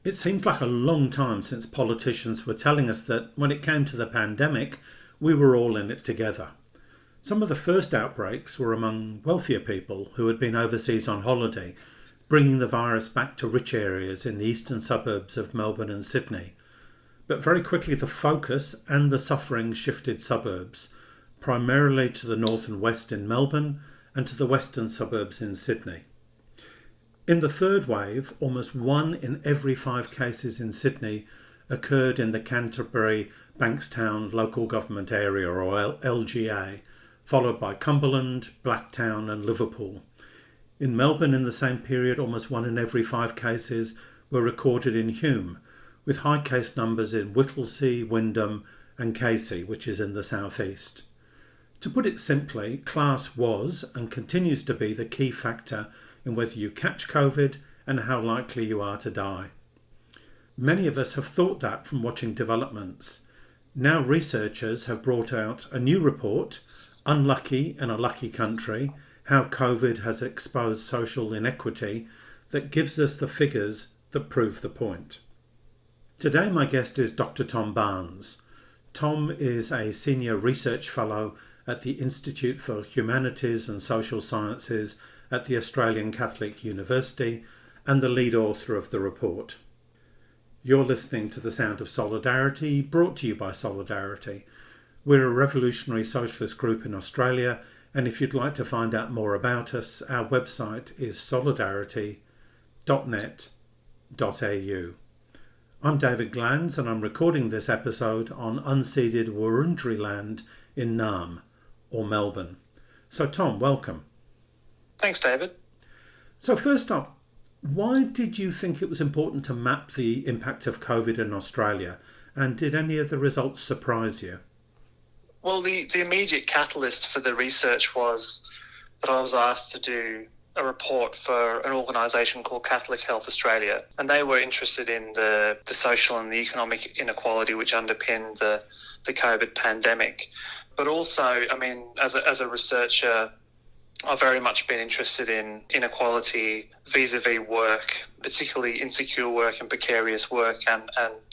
It seems like a long time since politicians were telling us that when it came to the pandemic, we were all in it together. Some of the first outbreaks were among wealthier people who had been overseas on holiday, bringing the virus back to rich areas in the eastern suburbs of Melbourne and Sydney. But very quickly the focus and the suffering shifted suburbs, primarily to the north and west in Melbourne and to the western suburbs in Sydney. In the third wave, almost 1 in every 5 cases in Sydney occurred in the Canterbury Bankstown local government area, or LGA, followed by Cumberland, Blacktown and Liverpool. In Melbourne in the same period, almost 1 in every 5 cases were recorded in Hume, with high case numbers in Whittlesea, Wyndham and Casey, which is in the southeast. To put it simply, class was and continues to be the key factor in whether you catch COVID and how likely you are to die. Many of us have thought that from watching developments. Now researchers have brought out a new report, Unlucky in a Lucky Country, How COVID Has Exposed Social Inequity, that gives us the figures that prove the point. Today my guest is Dr. Tom Barnes. Tom is a Senior Research Fellow at the Institute for Humanities and Social Sciences at the Australian Catholic University and the lead author of the report. You're listening to The Sound of Solidarity, brought to you by Solidarity. We're a revolutionary socialist group in Australia, and if you'd like to find out more about us, our website is solidarity.net.au. I'm David Glanz, and I'm recording this episode on unceded Wurundjeri land in Naarm, or Melbourne. So Tom, welcome. Thanks, David. So first up, why did you think it was important to map the impact of COVID in Australia? And did any of the results surprise you? Well, the immediate catalyst for the research was that I was asked to do a report for an organisation called Catholic Health Australia. And they were interested in the social and the economic inequality which underpinned the COVID pandemic. But also, I mean, as a researcher, I've very much been interested in inequality vis-a-vis work, particularly insecure work and precarious work and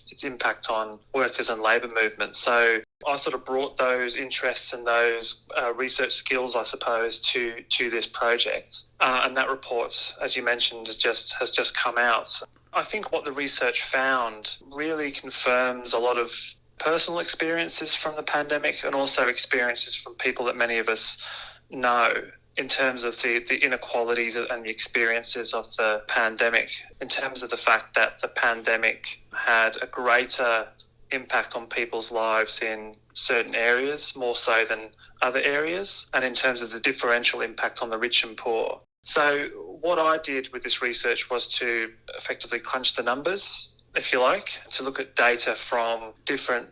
its impact on workers and labour movements. So I sort of brought those interests and those research skills, I suppose, to this project. And that report, as you mentioned, has just come out. I think what the research found really confirms a lot of personal experiences from the pandemic and also experiences from people that many of us know, in terms of the inequalities and the experiences of the pandemic, in terms of the fact that the pandemic had a greater impact on people's lives in certain areas, more so than other areas, and in terms of the differential impact on the rich and poor. So what I did with this research was to effectively crunch the numbers, if you like, to look at data from different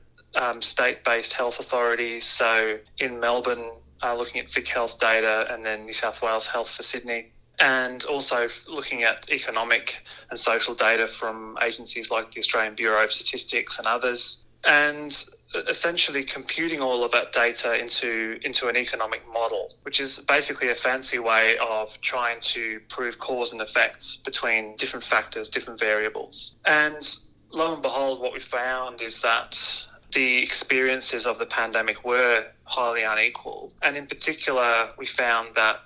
state-based health authorities. So in Melbourne, looking at Vic Health data, and then New South Wales Health for Sydney, and also looking at economic and social data from agencies like the Australian Bureau of Statistics and others, and essentially computing all of that data into an economic model, which is basically a fancy way of trying to prove cause and effect between different factors, different variables. And lo and behold, what we found is that the experiences of the pandemic were highly unequal. And in particular, we found that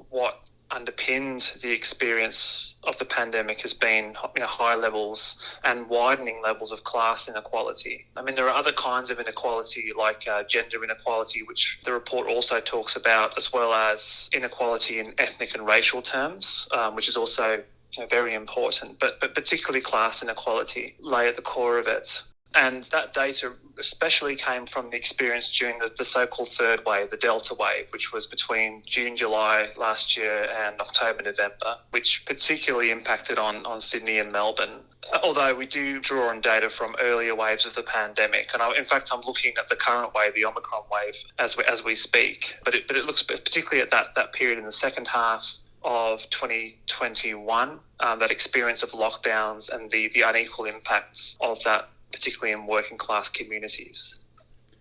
what underpinned the experience of the pandemic has been high levels and widening levels of class inequality. I mean, there are other kinds of inequality like gender inequality, which the report also talks about, as well as inequality in ethnic and racial terms, which is also very important. But particularly class inequality lay at the core of it. And that data especially came from the experience during the so-called third wave, the Delta wave, which was between June, July last year and October, November, which particularly impacted on Sydney and Melbourne. Although we do draw on data from earlier waves of the pandemic. And in fact, I'm looking at the current wave, the Omicron wave, as we speak. But it looks particularly at that period in the second half of 2021, that experience of lockdowns and the unequal impacts of that, particularly in working class communities.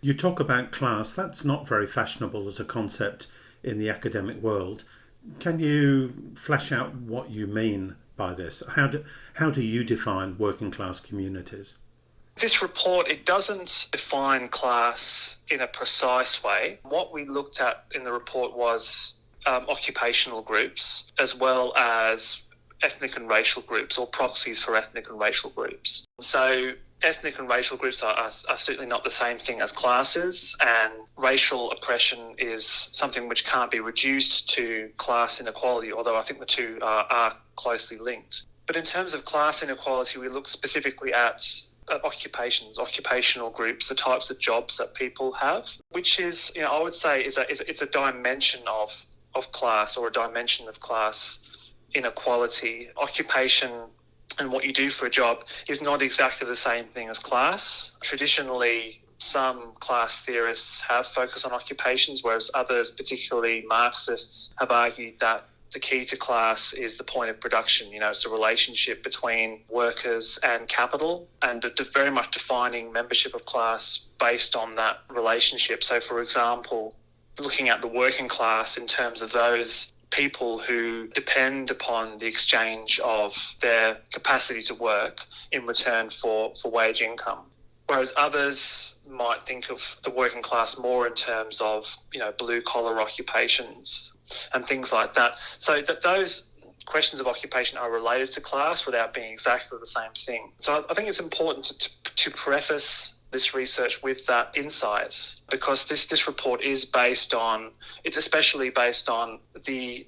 You talk about class. That's not very fashionable as a concept in the academic world. Can you flesh out what you mean by this. How do you define working class communities? This report, it doesn't define class in a precise way. What we looked at in the report was occupational groups as well as ethnic and racial groups, or proxies for ethnic and racial groups. So ethnic and racial groups are certainly not the same thing as classes, and racial oppression is something which can't be reduced to class inequality, although I think the two are closely linked. But in terms of class inequality, we look specifically at occupational groups, the types of jobs that people have, which is, I would say, it's a dimension of class, or a dimension of class inequality. Occupation and what you do for a job is not exactly the same thing as class. Traditionally, some class theorists have focused on occupations, whereas others, particularly Marxists, have argued that the key to class is the point of production. It's the relationship between workers and capital, and very much defining membership of class based on that relationship. So, for example, looking at the working class in terms of those people who depend upon the exchange of their capacity to work in return for wage income. Whereas others might think of the working class more in terms of, blue-collar occupations and things like that. So that those questions of occupation are related to class without being exactly the same thing. So I think it's important to preface this research with that insight, because this report is it's especially based on the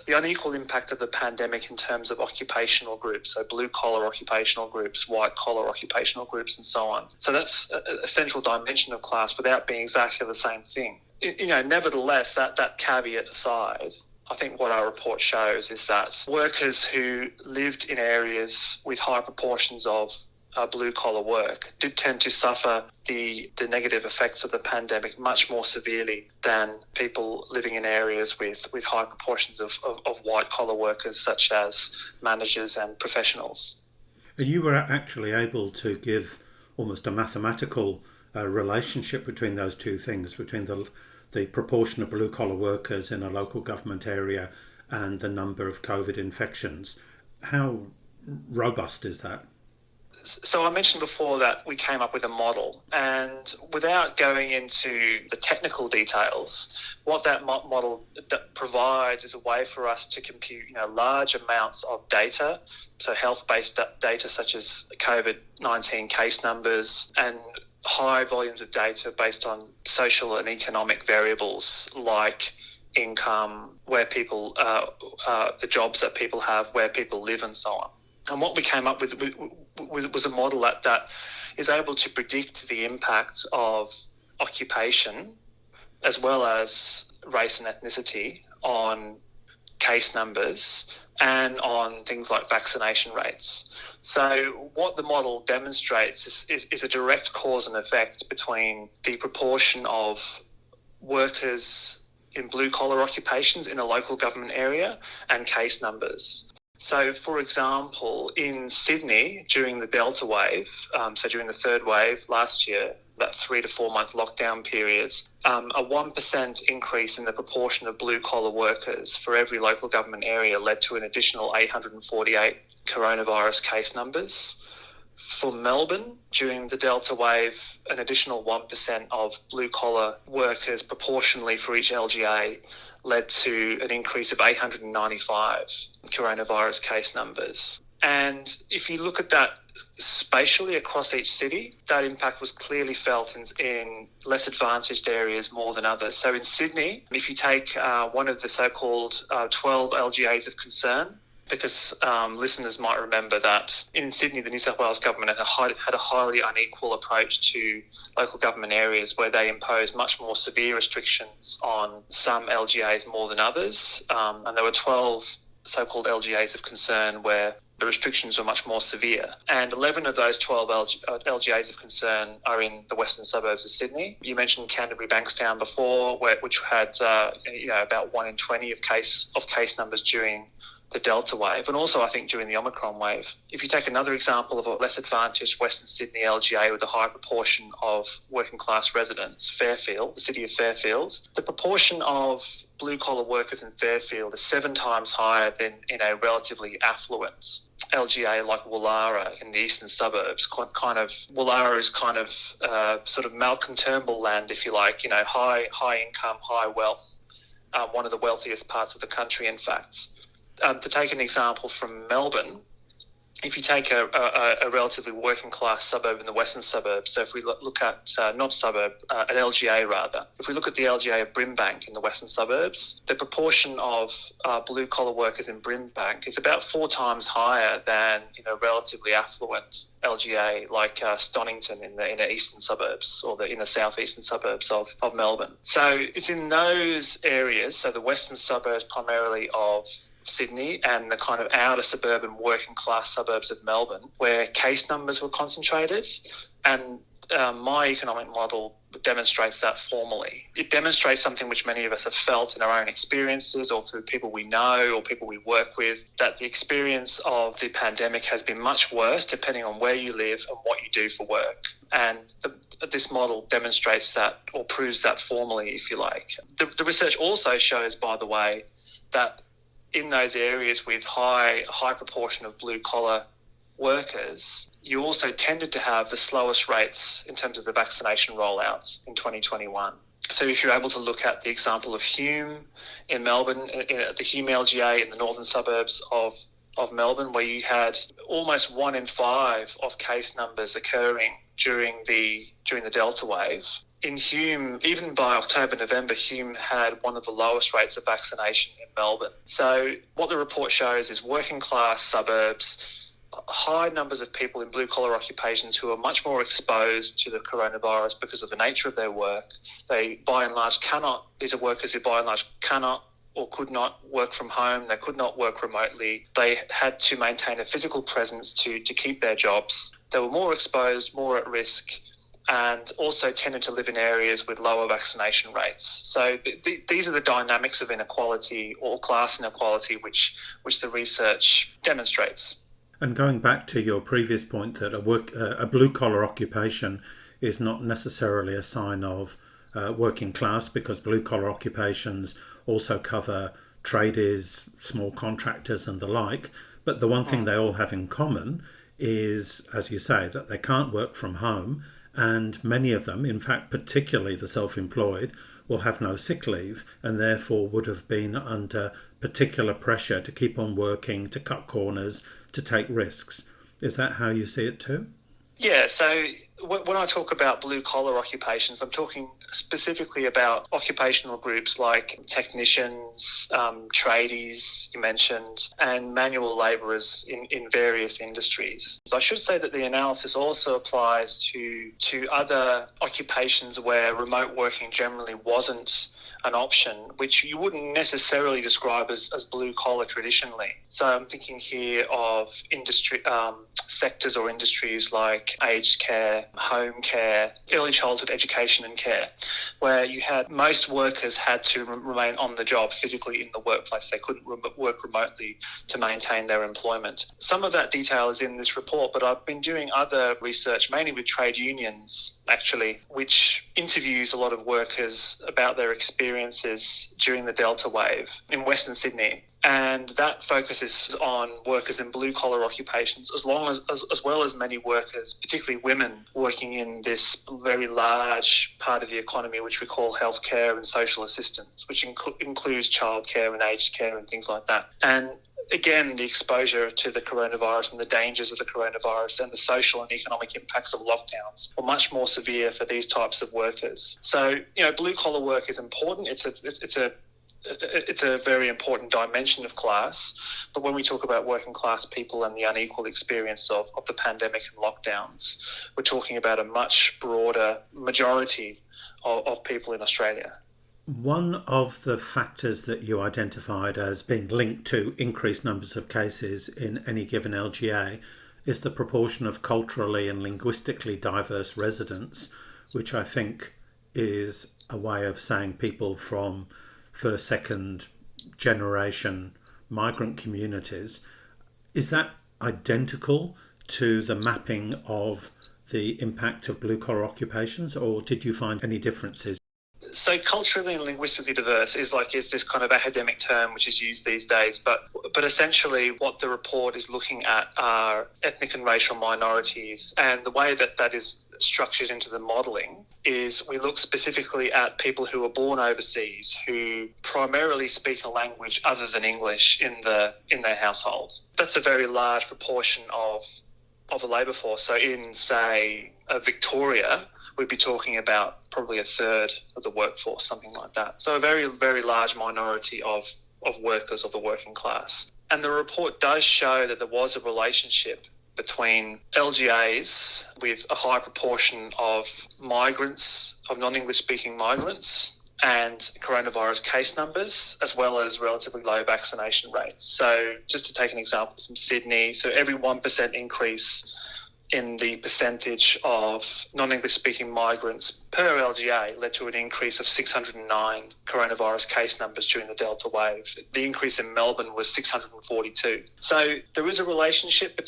unequal impact of the pandemic in terms of occupational groups, so blue-collar occupational groups, white-collar occupational groups, and so on. So that's a central dimension of class without being exactly the same thing. Nevertheless, that caveat aside, I think what our report shows is that workers who lived in areas with high proportions of blue-collar work did tend to suffer the negative effects of the pandemic much more severely than people living in areas with high proportions of white-collar workers, such as managers and professionals. And you were actually able to give almost a mathematical relationship between those two things, between the proportion of blue-collar workers in a local government area and the number of COVID infections. How robust is that? So I mentioned before that we came up with a model, and without going into the technical details, what that model provides is a way for us to compute, large amounts of data, so health-based data such as COVID-19 case numbers, and high volumes of data based on social and economic variables like income, where people, the jobs that people have, where people live, and so on. And what we came up with was a model that is able to predict the impact of occupation as well as race and ethnicity on case numbers and on things like vaccination rates. So what the model demonstrates is a direct cause and effect between the proportion of workers in blue-collar occupations in a local government area and case numbers. So, for example, in Sydney during the Delta wave, so during the third wave last year, that 3 to 4 month lockdown periods, a 1% increase in the proportion of blue-collar workers for every local government area led to an additional 848 coronavirus case numbers. For Melbourne, during the Delta wave, an additional 1% of blue-collar workers proportionally for each LGA led to an increase of 895 coronavirus case numbers. And if you look at that spatially across each city, that impact was clearly felt in less advantaged areas more than others. So in Sydney, if you take one of the so-called 12 LGAs of concern, because listeners might remember that in Sydney, the New South Wales government had a highly unequal approach to local government areas where they imposed much more severe restrictions on some LGAs more than others. And there were 12 so-called LGAs of concern where the restrictions were much more severe. And 11 of those 12 LGAs of concern are in the western suburbs of Sydney. You mentioned Canterbury Bankstown before, which had about 1 in 20 of case numbers during the Delta wave, and also I think during the Omicron wave. If you take another example of a less advantaged Western Sydney LGA with a high proportion of working class residents, Fairfield, the city of Fairfield, the proportion of blue-collar workers in Fairfield is 7 times higher than in a relatively affluent LGA like Woollahra in the eastern suburbs. Woollahra is sort of Malcolm Turnbull land, if you like, high income, high wealth, one of the wealthiest parts of the country, in fact. To take an example from Melbourne, if you take a relatively working class suburb in the western suburbs, so if we look at not suburb, an LGA rather, if we look at the LGA of Brimbank in the western suburbs, the proportion of blue collar workers in Brimbank is about 4 times higher than relatively affluent LGA like Stonington in the eastern suburbs or the inner southeastern suburbs of Melbourne. So it's in those areas, so the western suburbs primarily of Sydney and the kind of outer suburban working class suburbs of Melbourne where case numbers were concentrated, and my economic model demonstrates that formally. It demonstrates something which many of us have felt in our own experiences or through people we know or people we work with, that the experience of the pandemic has been much worse depending on where you live and what you do for work. And this model demonstrates that, or proves that formally, if you like. The research also shows, by the way, that in those areas with high proportion of blue-collar workers, you also tended to have the slowest rates in terms of the vaccination rollouts in 2021. So if you're able to look at the example of Hume in Melbourne, the Hume LGA in the northern suburbs of Melbourne, where you had almost 1 in 5 of case numbers occurring during the Delta wave. In Hume, even by October, November, Hume had one of the lowest rates of vaccination in Melbourne. So what the report shows is working class suburbs, high numbers of people in blue-collar occupations who are much more exposed to the coronavirus because of the nature of their work. These are workers who by and large cannot or could not work from home. They could not work remotely. They had to maintain a physical presence to keep their jobs. They were more exposed, more at risk, and also tended to live in areas with lower vaccination rates. So these are the dynamics of inequality or class inequality which the research demonstrates. And going back to your previous point that a blue-collar occupation is not necessarily a sign of working class, because blue-collar occupations also cover tradies, small contractors and the like, but the one thing they all have in common is, as you say, that they can't work from home. And many of them, in fact, particularly the self-employed, will have no sick leave and therefore would have been under particular pressure to keep on working, to cut corners, to take risks. Is that how you see it too? Yeah, so when I talk about blue-collar occupations, I'm talking specifically about occupational groups like technicians, tradies, you mentioned, and manual labourers in various industries. So I should say that the analysis also applies to other occupations where remote working generally wasn't an option, which you wouldn't necessarily describe as blue-collar traditionally. So I'm thinking here of industry sectors or industries like aged care, home care, early childhood education and care, where you had most workers had to remain on the job physically in the workplace. They couldn't work remotely to maintain their employment. Some of that detail is in this report, but I've been doing other research, mainly with trade unions, actually, which interviews a lot of workers about their experiences during the Delta wave in Western Sydney. And that focuses on workers in blue-collar occupations, as well as many workers, particularly women, working in this very large part of the economy, which we call healthcare and social assistance, which includes childcare and aged care and things like that. And again, the exposure to the coronavirus and the dangers of the coronavirus and the social and economic impacts of lockdowns were much more severe for these types of workers. So, blue-collar work is important. It's a very important dimension of class, but when we talk about working class people and the unequal experience of the pandemic and lockdowns, we're talking about a much broader majority of people in Australia. One of the factors that you identified as being linked to increased numbers of cases in any given LGA is the proportion of culturally and linguistically diverse residents, which I think is a way of saying people from first, second generation migrant communities. Is that identical to the mapping of the impact of blue-collar occupations, or did you find any differences? So culturally and linguistically diverse is this kind of academic term which is used these days, but essentially what the report is looking at are ethnic and racial minorities, and the way that is structured into the modelling is we look specifically at people who are born overseas who primarily speak a language other than English in their household. That's a very large proportion of a labour force. So in, say, Victoria, we'd be talking about probably a third of the workforce, something like that. So a very, very large minority of workers of the working class. And the report does show that there was a relationship between LGAs with a high proportion of migrants, of non-English speaking migrants, and coronavirus case numbers, as well as relatively low vaccination rates. So just to take an example from Sydney, so every 1% increase in the percentage of non-English speaking migrants per LGA led to an increase of 609 coronavirus case numbers during the Delta wave. The increase in Melbourne was 642. So there is a relationship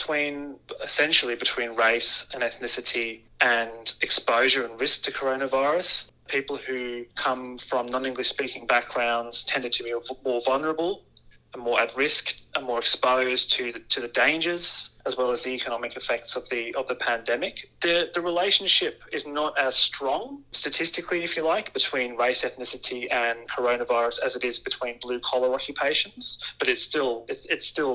essentially between race and ethnicity and exposure and risk to coronavirus. People who come from non-English speaking backgrounds tended to be more vulnerable and more at risk and more exposed to the dangers as well as the economic effects of the pandemic. The relationship is not as strong statistically, if you like, between race, ethnicity and coronavirus as it is between blue-collar occupations, but it's still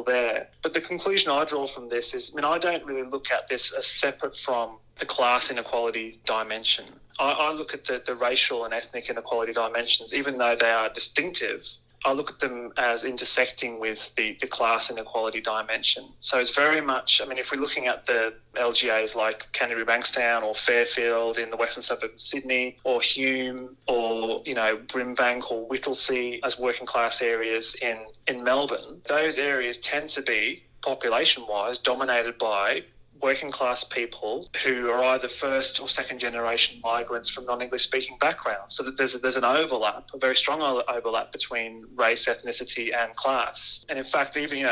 there. But the conclusion I draw from this is, I don't really look at this as separate from the class inequality dimension. I look at the racial and ethnic inequality dimensions, even though they are distinctive, I look at them as intersecting with the class inequality dimension. So it's very much, if we're looking at the LGAs like Canterbury Bankstown or Fairfield in the western suburb of Sydney, or Hume, or, Brimbank or Whittlesea as working class areas in Melbourne, those areas tend to be, population-wise, dominated by working class people who are either first or second generation migrants from non-English speaking backgrounds. So that there's an overlap, a very strong overlap between race, ethnicity and class. And in fact, even,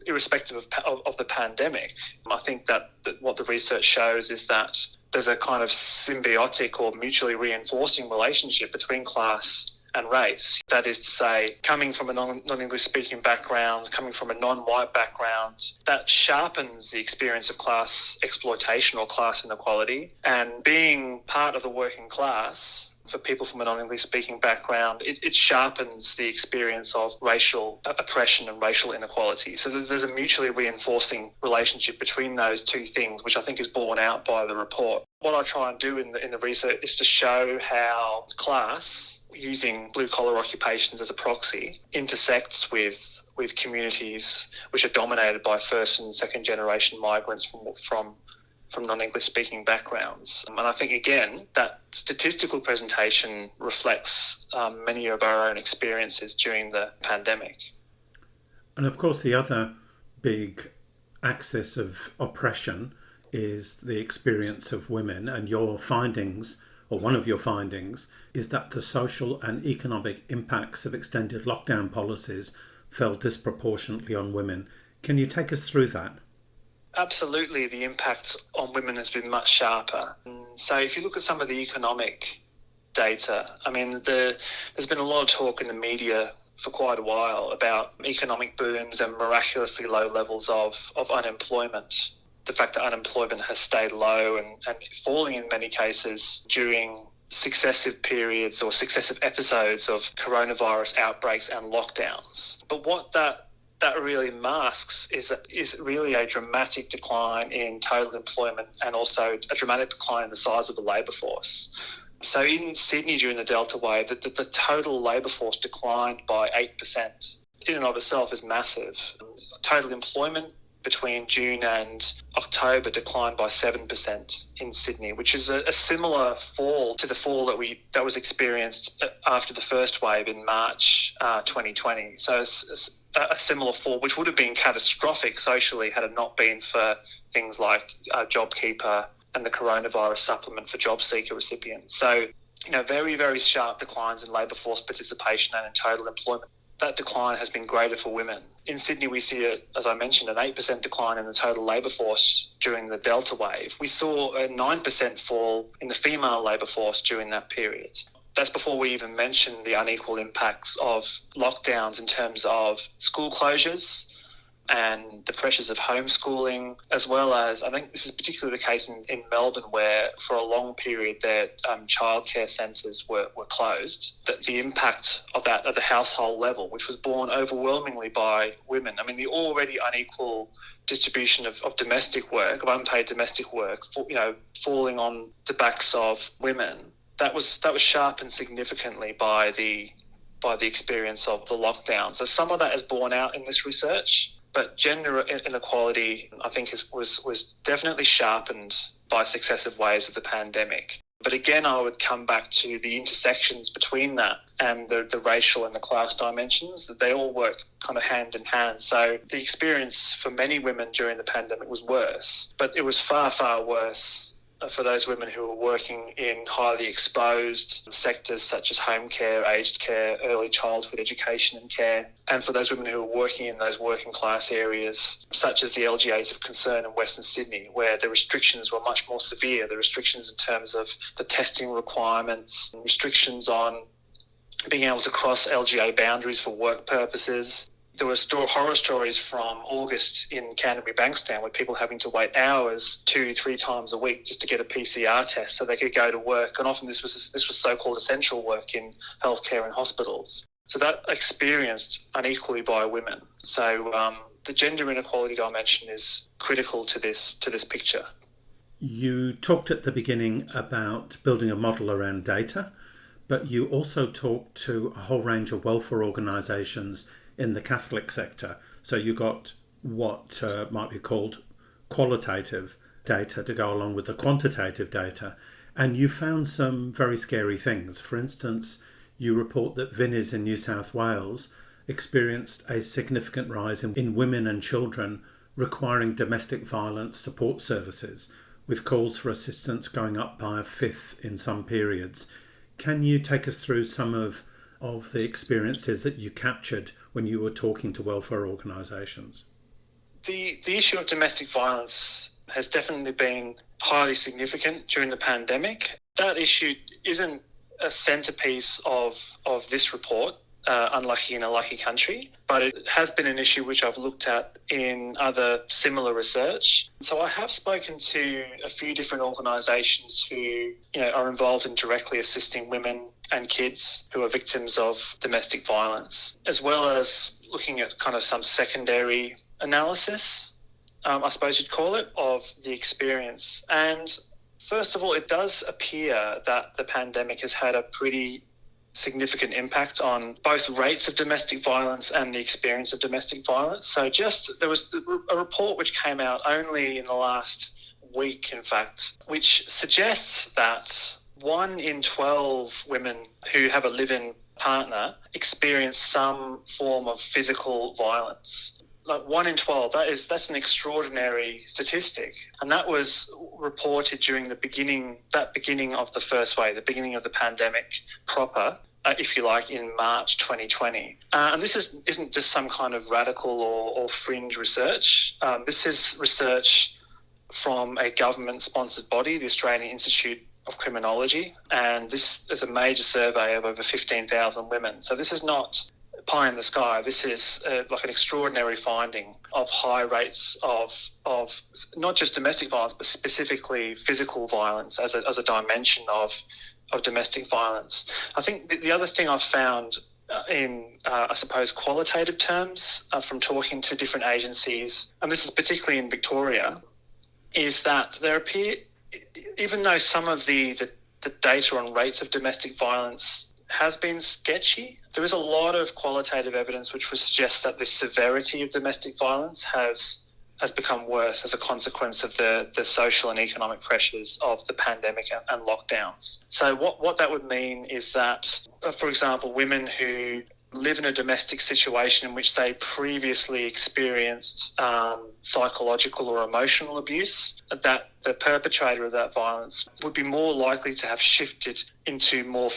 irrespective of the pandemic, I think that what the research shows is that there's a kind of symbiotic or mutually reinforcing relationship between class and race. That is to say, coming from a non-English speaking background, coming from a non-white background, that sharpens the experience of class exploitation or class inequality. And being part of the working class, for people from a non-English speaking background, it sharpens the experience of racial oppression and racial inequality. So there's a mutually reinforcing relationship between those two things, which I think is borne out by the report. What I try and do in the research is to show how class, using blue-collar occupations as a proxy, intersects with communities which are dominated by first and second generation migrants from non-English speaking backgrounds. And I think, again, that statistical presentation reflects many of our own experiences during the pandemic. And of course, the other big axis of oppression is the experience of women, and your findings, or one of your findings, is that the social and economic impacts of extended lockdown policies fell disproportionately on women. Can you take us through that? Absolutely, the impact on women has been much sharper. So if you look at some of the economic data, there's been a lot of talk in the media for quite a while about economic booms and miraculously low levels of unemployment. The fact that unemployment has stayed low and falling in many cases during successive periods or successive episodes of coronavirus outbreaks and lockdowns. But what that really masks is really a dramatic decline in total employment and also a dramatic decline in the size of the labour force. So in Sydney during the Delta wave, the total labour force declined by 8%. In and of itself is massive. Total employment between June and October declined by 7% in Sydney, which is a similar fall to the fall that was experienced after the first wave in March 2020. So it's a similar fall, which would have been catastrophic socially had it not been for things like JobKeeper and the coronavirus supplement for job seeker recipients. So, very, very sharp declines in labour force participation and in total employment. that decline has been greater for women. In Sydney, we see, as I mentioned, an 8% decline in the total labour force during the Delta wave. We saw a 9% fall in the female labour force during that period. That's before we even mention the unequal impacts of lockdowns in terms of school closures and the pressures of homeschooling, as well as, I think this is particularly the case in Melbourne, where for a long period their childcare centres were closed. That the impact of that at the household level, which was borne overwhelmingly by women. I mean, the already unequal distribution of domestic work, of unpaid domestic work, falling on the backs of women. That was sharpened significantly by the experience of the lockdown. So some of that is borne out in this research. But gender inequality, I think, was definitely sharpened by successive waves of the pandemic. But again, I would come back to the intersections between that and the racial and the class dimensions, that they all work kind of hand in hand. So the experience for many women during the pandemic was worse, but it was far, far worse for those women who were working in highly exposed sectors such as home care, aged care, early childhood education and care, and for those women who were working in those working class areas such as the LGAs of concern in Western Sydney, where the restrictions were much more severe. The restrictions in terms of the testing requirements, restrictions on being able to cross LGA boundaries for work purposes. There were horror stories from August in Canterbury Bankstown where people having to wait hours 2-3 times a week just to get a PCR test so they could go to work. And often this was so-called essential work in healthcare and hospitals. So that experienced unequally by women. So the gender inequality dimension is critical to this picture. You talked at the beginning about building a model around data, but you also talked to a whole range of welfare organisations in the Catholic sector. So you got what might be called qualitative data to go along with the quantitative data. And you found some very scary things. For instance, you report that Vinnies in New South Wales experienced a significant rise in women and children requiring domestic violence support services, with calls for assistance going up by a fifth in some periods. Can you take us through some of the experiences that you captured when you were talking to welfare organisations? The issue of domestic violence has definitely been highly significant during the pandemic. That issue isn't a centrepiece of this report, Unlucky in a Lucky Country, but it has been an issue which I've looked at in other similar research. So I have spoken to a few different organisations who are involved in directly assisting women and kids who are victims of domestic violence, as well as looking at kind of some secondary analysis, I suppose you'd call it, of the experience. And first of all, it does appear that the pandemic has had a pretty significant impact on both rates of domestic violence and the experience of domestic violence. So there was a report which came out only in the last week, in fact, which suggests that 1 in 12 women who have a live-in partner experience some form of physical violence. Like 1 in 12, that's an extraordinary statistic. And that was reported during the beginning of the first wave, the beginning of the pandemic proper, if you like, in March 2020. And this isn't just some kind of radical or fringe research. This is research from a government-sponsored body, the Australian Institute of Criminology, and this is a major survey of over 15,000 women. So this is not pie in the sky. This is like an extraordinary finding of high rates of not just domestic violence, but specifically physical violence as a dimension of domestic violence. I think the other thing I've found in, I suppose, qualitative terms from talking to different agencies, and this is particularly in Victoria, is that there appear, even though some of the data on rates of domestic violence has been sketchy, there is a lot of qualitative evidence which would suggest that the severity of domestic violence has become worse as a consequence of the social and economic pressures of the pandemic and lockdowns. So what that would mean is that, for example, women who live in a domestic situation in which they previously experienced psychological or emotional abuse, that the perpetrator of that violence would be more likely to have shifted into more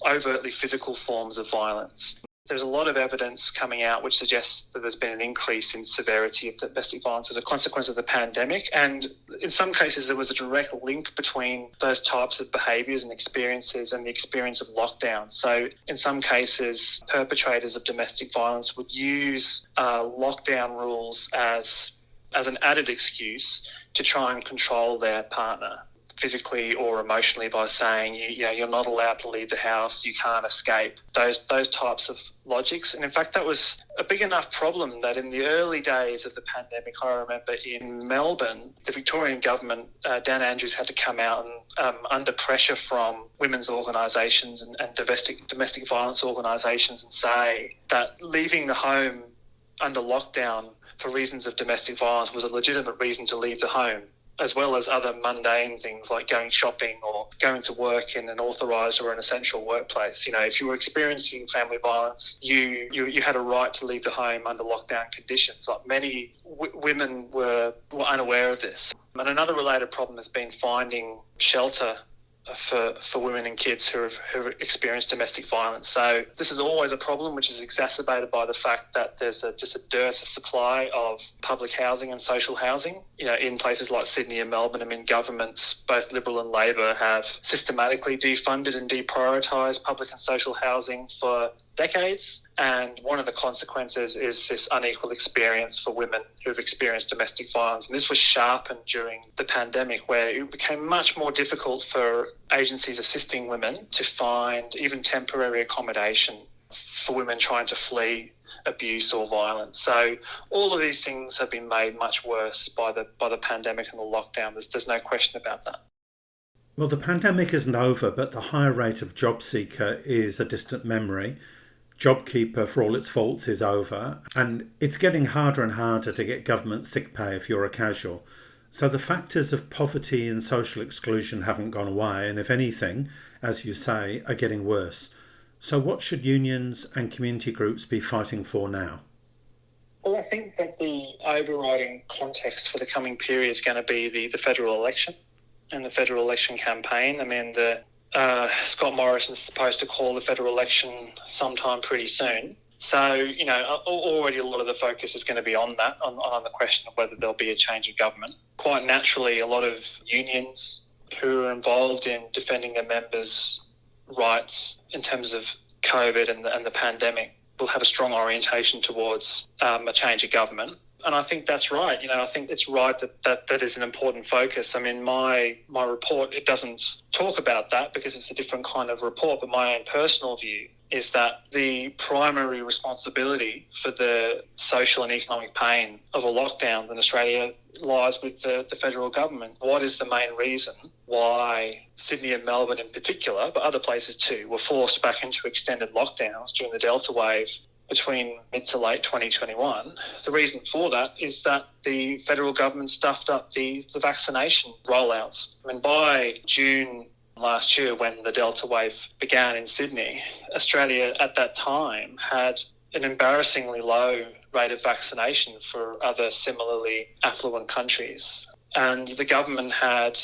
overtly physical forms of violence. There's a lot of evidence coming out which suggests that there's been an increase in severity of domestic violence as a consequence of the pandemic. And in some cases, there was a direct link between those types of behaviours and experiences and the experience of lockdown. So in some cases, perpetrators of domestic violence would use lockdown rules as an added excuse to try and control their partner physically or emotionally by saying, you're not allowed to leave the house, you can't escape, those types of logics. And in fact, that was a big enough problem that in the early days of the pandemic, I remember in Melbourne, the Victorian government, Dan Andrews had to come out and under pressure from women's organisations and domestic violence organisations and say that leaving the home under lockdown for reasons of domestic violence was a legitimate reason to leave the home, as well as other mundane things like going shopping or going to work in an authorised or an essential workplace. If you were experiencing family violence, you had a right to leave the home under lockdown conditions. Like many women were unaware of this. And another related problem has been finding shelter for women and kids who have experienced domestic violence. So this is always a problem which is exacerbated by the fact that there's just a dearth of supply of public housing and social housing. In places like Sydney and Melbourne, governments, both Liberal and Labor, have systematically defunded and deprioritised public and social housing for decades, and one of the consequences is this unequal experience for women who've experienced domestic violence. And this was sharpened during the pandemic, where it became much more difficult for agencies assisting women to find even temporary accommodation for women trying to flee abuse or violence. So all of these things have been made much worse by the pandemic and the lockdown. There's no question about that. Well, the pandemic isn't over, but the higher rate of job seeker is a distant memory. JobKeeper, for all its faults, is over, and it's getting harder and harder to get government sick pay if you're a casual. So the factors of poverty and social exclusion haven't gone away, and if anything, as you say, are getting worse. So what should unions and community groups be fighting for now? Well, I think that the overriding context for the coming period is going to be the federal election and the federal election campaign. Scott Morrison's supposed to call the federal election sometime pretty soon. So, already a lot of the focus is going to be on that, on the question of whether there'll be a change of government. Quite naturally, a lot of unions who are involved in defending their members' rights in terms of COVID and the pandemic will have a strong orientation towards a change of government. And I think that's right. I think it's right that is an important focus. My report, it doesn't talk about that because it's a different kind of report, but my own personal view is that the primary responsibility for the social and economic pain of a lockdown in Australia lies with the federal government. What is the main reason why Sydney and Melbourne in particular, but other places too, were forced back into extended lockdowns during the Delta wave between mid to late 2021? The reason for that is that the federal government stuffed up the vaccination rollouts. By June last year, when the Delta wave began in Sydney, Australia at that time had an embarrassingly low rate of vaccination for other similarly affluent countries. And the government had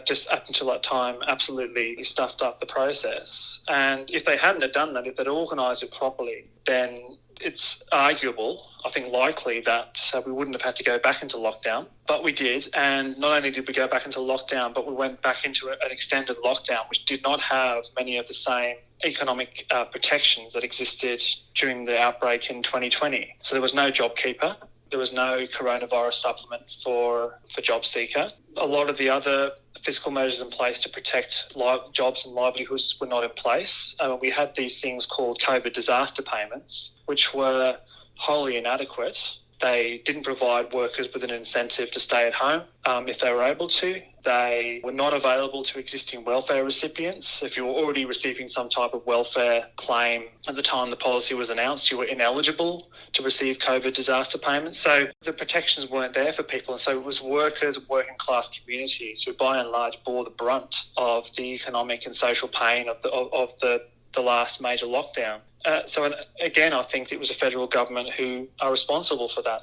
just up until that time absolutely stuffed up the process. And if they hadn't have done that, if they'd organised it properly, then it's arguable, I think likely, that we wouldn't have had to go back into lockdown. But we did. And not only did we go back into lockdown, but we went back into an extended lockdown, which did not have many of the same economic protections that existed during the outbreak in 2020. So there was no JobKeeper. There was no coronavirus supplement for JobSeeker. A lot of the other fiscal measures in place to protect jobs and livelihoods were not in place. We had these things called COVID disaster payments, which were wholly inadequate. They didn't provide workers with an incentive to stay at home if they were able to. They were not available to existing welfare recipients. If you were already receiving some type of welfare claim at the time the policy was announced, you were ineligible to receive COVID disaster payments. So the protections weren't there for people. And so it was workers, working class communities who by and large bore the brunt of the economic and social pain of the last major lockdown. So again, I think it was the federal government who are responsible for that.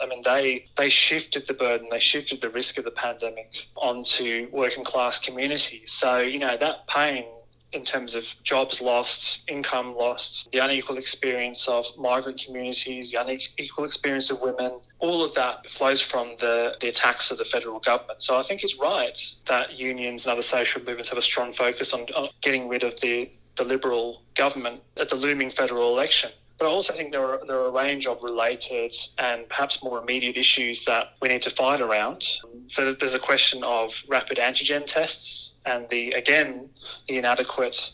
They shifted the burden, they shifted the risk of the pandemic onto working class communities. So, that pain in terms of jobs lost, income lost, the unequal experience of migrant communities, the unequal experience of women, all of that flows from the attacks of the federal government. So I think it's right that unions and other social movements have a strong focus on getting rid of the Liberal government at the looming federal election. But I also think there are a range of related and perhaps more immediate issues that we need to fight around. So there's a question of rapid antigen tests and the inadequate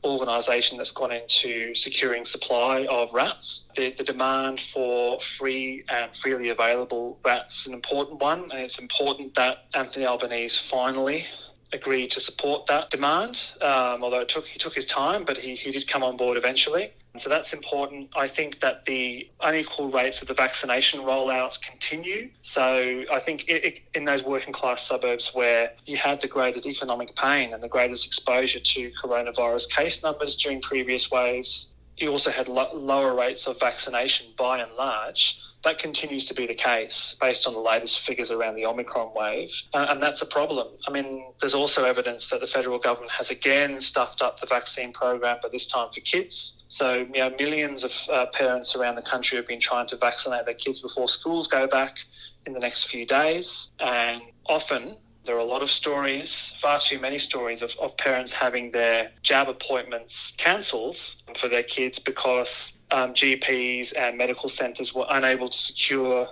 organisation that's gone into securing supply of rats. The demand for free and freely available rats is an important one, and it's important that Anthony Albanese finally agreed to support that demand, although he took his time, but he did come on board eventually. So that's important. I think that the unequal rates of the vaccination rollouts continue. So I think in those working class suburbs where you had the greatest economic pain and the greatest exposure to coronavirus case numbers during previous waves, you also had lower rates of vaccination by and large. That continues to be the case based on the latest figures around the Omicron wave. And that's a problem. I mean, there's also evidence that the federal government has again stuffed up the vaccine program, but this time for kids. So, millions of parents around the country have been trying to vaccinate their kids before schools go back in the next few days. And often there are a lot of stories, far too many stories of parents having their jab appointments cancelled for their kids because GPs and medical centres were unable to secure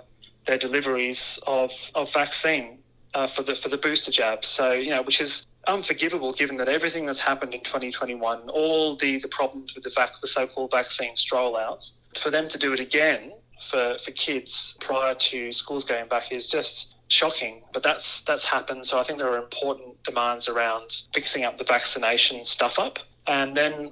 their deliveries of vaccine for the booster jabs. So, which is unforgivable given that everything that's happened in 2021, all the problems with the so-called vaccine rollout, for them to do it again for kids prior to schools going back is just shocking, but that's happened. So I think there are important demands around fixing up the vaccination stuff up. And then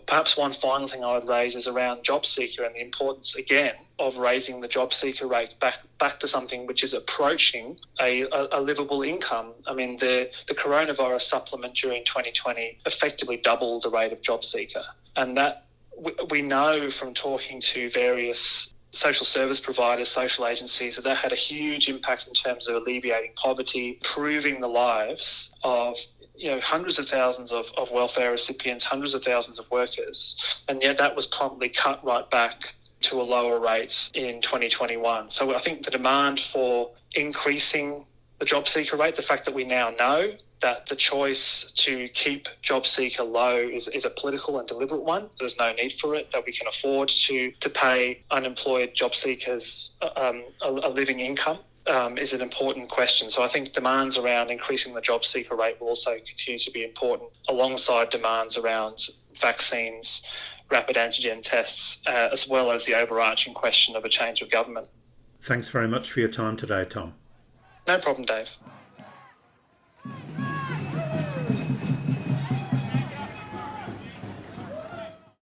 perhaps one final thing I would raise is around job seeker and the importance, again, of raising the job seeker rate back to something which is approaching a livable income. I mean, the coronavirus supplement during 2020 effectively doubled the rate of job seeker. And that we know from talking to various social service providers, social agencies, that had a huge impact in terms of alleviating poverty, improving the lives of hundreds of thousands of welfare recipients, hundreds of thousands of workers, and yet that was promptly cut right back to a lower rate in 2021. So I think the demand for increasing the job seeker rate, the fact that we now know that the choice to keep job seeker low is a political and deliberate one. There's no need for it, that we can afford to pay unemployed job seekers a living income is an important question. So I think demands around increasing the job seeker rate will also continue to be important, alongside demands around vaccines, rapid antigen tests, as well as the overarching question of a change of government. Thanks very much for your time today, Tom. No problem, Dave.